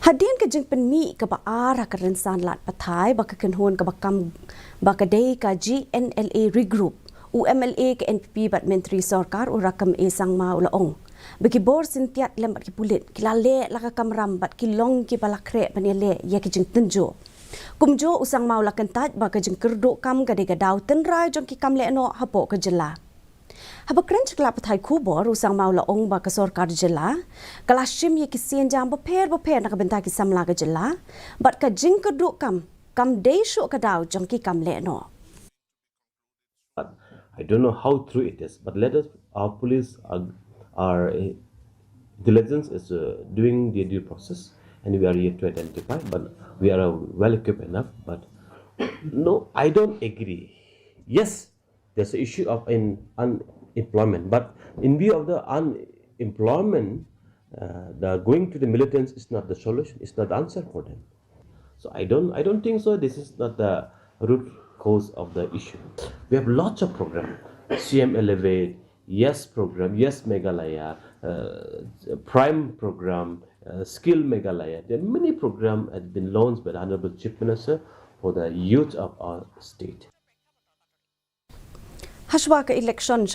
Hadin ka jeng penmi ka ba ara ka rensan lat pathai ba ka kenhon ka ba kam ba ka dei ka GNLA regroup UMLA ka NPP bat menteri sarkar u RAKKAM A SANGMA ulaong bagi bor syntiat lem bat ki pulit kilale la ka kamram bat ki long ki balakre panele ya ki jeng tenjo kumjo usang mau la kentat ba ka jeng kerdo kam ka de ga daw tenrai jong ki kam lehnoh hapo ka jela Haba krench kelap pathai kubor usang mau la ong ba ka sarkar jela kalashim ye ki sienjang ba pher nak benta ki samla ka jela bat ka jing ka du kam dei sho ka daw jong ki kam lehnoh I don't know how true it is, but let us, our police, our intelligence is doing the due process, and we are yet to identify, but we are well equipped enough. But no, I don't agree. Yes, there's an issue of unemployment, but in view of the unemployment, the going to the militants is not the solution. It's not the answer for them. So I don't think so. This is not the root cause of the issue. We have lots of programs. CM Elevate, Yes program, Yes Meghalaya, Prime program, Skill Meghalaya. There are many programs that have been launched by the Honorable Chief Minister for the youth of our state. Hashwa ka election